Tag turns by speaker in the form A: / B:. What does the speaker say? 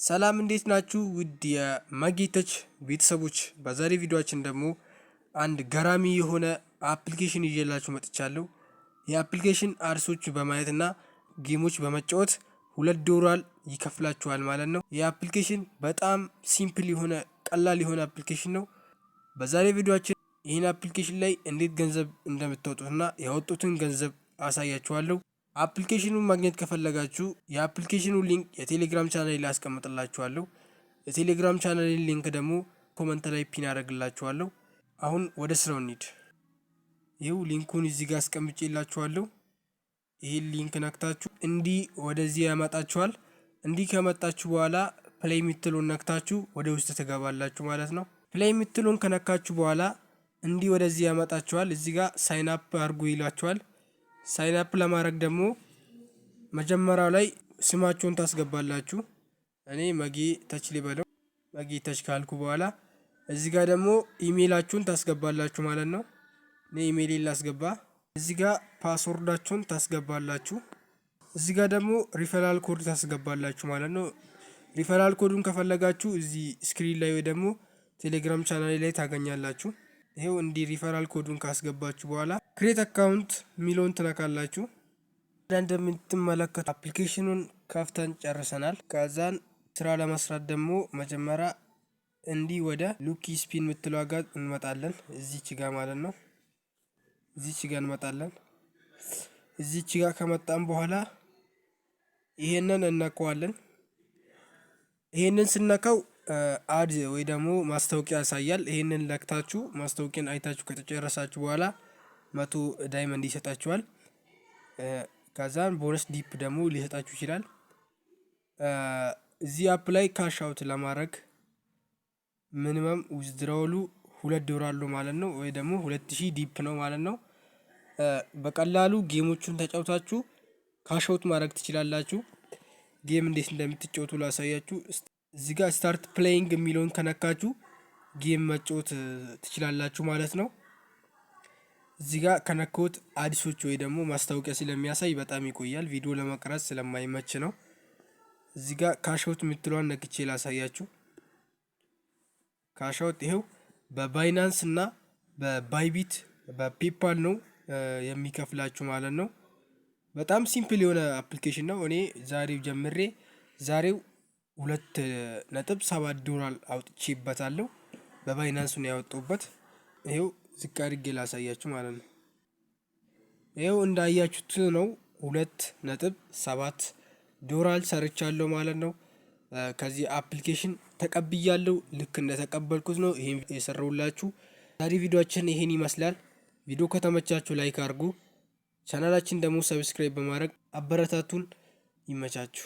A: ሰላም እንዴት ናችሁ? ውድ የማጊተች ቤተሰቦች፣ በዛሬ ቪዲዮአችን ደግሞ አንድ ገራሚ የሆነ አፕሊኬሽን ይዤላችሁ መጥቻለሁ። የአፕሊኬሽን አርሶች በማየትና ጌሞች በመጫወት $2 ይከፍላችኋል ማለት ነው። የአፕሊኬሽን በጣም ሲምፕል የሆነ ቀላል የሆነ አፕሊኬሽን ነው። በዛሬ ቪዲዮአችን ይህን አፕሊኬሽን ላይ እንዴት ገንዘብ እንደምታወጡትና ያወጡትን ገንዘብ አሳያችኋለሁ። አፕሊኬሽኑን ማግኘት ከፈለጋችሁ የአፕሊኬሽኑ ሊንክ የቴሌግራም ቻናሌ ላይ አስቀምጥላችኋለሁ። የቴሌግራም ቻናሌ ሊንክ ደግሞ ኮመንት ላይ ፒን አደርግላችኋለሁ። አሁን ወደ ስራው እንሂድ። ይኸው ሊንኩን እዚህ ጋር አስቀምጬላችኋለሁ። ይሄን ሊንክ ነክታችሁ እንዲህ ወደዚህ ያመጣችኋል። እንዲህ ከመጣችሁ በኋላ ፕሌይ የምትሉን ነክታችሁ ወደ ውስጥ ትገባላችሁ ማለት ነው። ፕሌይ የምትሉን ከነካችሁ በኋላ እንዲህ ወደዚህ ያመጣችኋል። እዚህ ጋር ሳይን አፕ አድርጉ ይላችኋል። ሳይን አፕ ለማድረግ ደግሞ መጀመሪያው ላይ ስማችሁን ታስገባላችሁ። እኔ መጊ ተች ልበለው። መጊ ተች ካልኩ በኋላ እዚህ ጋር ደግሞ ኢሜይላችሁን ታስገባላችሁ ማለት ነው። እኔ ኢሜይሌን ላስገባ። እዚህ ጋር ፓስወርዳችሁን ታስገባላችሁ። እዚህ ጋር ደግሞ ሪፈራል ኮድ ታስገባላችሁ ማለት ነው። ሪፈራል ኮዱን ከፈለጋችሁ እዚህ ስክሪን ላይ ወይ ደግሞ ቴሌግራም ቻናል ላይ ታገኛላችሁ። ይሄው እንዲህ ሪፈራል ኮዱን ካስገባችሁ በኋላ ክሬት አካውንት ሚሊዮን ትነካላችሁ። እንደምትመለከቱ አፕሊኬሽኑን ከፍተን ጨርሰናል። ከዛን ስራ ለመስራት ደግሞ መጀመሪያ እንዲህ ወደ ሉኪ ስፒን የምትለው ጋር እንመጣለን። እዚች ጋር ማለት ነው። እዚች ጋር እንመጣለን። እዚች ጋር ከመጣን በኋላ ይሄንን እነካዋለን። ይሄንን ስነካው አድ ወይ ደግሞ ማስታወቂያ ያሳያል። ይሄንን ለክታችሁ ማስታወቂያን አይታችሁ ከተጨረሳችሁ በኋላ 100 ዳይመንድ ይሰጣችኋል። ከዛን ቦነስ ዲፕ ደግሞ ሊሰጣችሁ ይችላል። እዚህ አፕ ላይ ካሽ አውት ለማድረግ ሚኒመም ዊዝድሮውሉ $2 ማለት ነው፣ ወይ ደግሞ 2000 ዲፕ ነው ማለት ነው። በቀላሉ ጌሞቹን ተጫውታችሁ ካሽ አውት ማድረግ ትችላላችሁ። ጌም እንዴት እንደምትጫወቱ ላሳያችሁ። እዚህ ጋር ስታርት ፕሌይንግ የሚለውን ከነካችሁ ጌም መጫወት ትችላላችሁ ማለት ነው። እዚህ ጋር ከነካሁት አዲሶች ወይ ደግሞ ማስታወቂያ ስለሚያሳይ በጣም ይቆያል፣ ቪዲዮ ለመቅረጽ ስለማይመች ነው። እዚህ ጋር ካሽአውት የምትለዋን ነክቼ ላሳያችሁ። ካሽአውት ይሄው በባይናንስ እና በባይቢት በፔፓል ነው የሚከፍላችሁ ማለት ነው። በጣም ሲምፕል የሆነ አፕሊኬሽን ነው። እኔ ዛሬው ጀምሬ ዛሬው $2.7 አውጥቼበታለሁ። በባይናንስ ነው ያወጣሁበት። ይሄው ዝቅ አድርጌ ላሳያችሁ ማለት ነው። ይሄው እንዳያችሁት ነው $2.7 ሰርቻለሁ ማለት ነው። ከዚህ አፕሊኬሽን ተቀብያለሁ። ልክ እንደተቀበልኩት ነው ይሄን የሰራሁላችሁ። ዛሬ ቪዲዮአችን ይሄን ይመስላል። ቪዲዮ ከተመቻችሁ ላይክ አድርጉ። ቻናላችን ደግሞ ሰብስክራይብ በማድረግ አበረታቱን። ይመቻችሁ።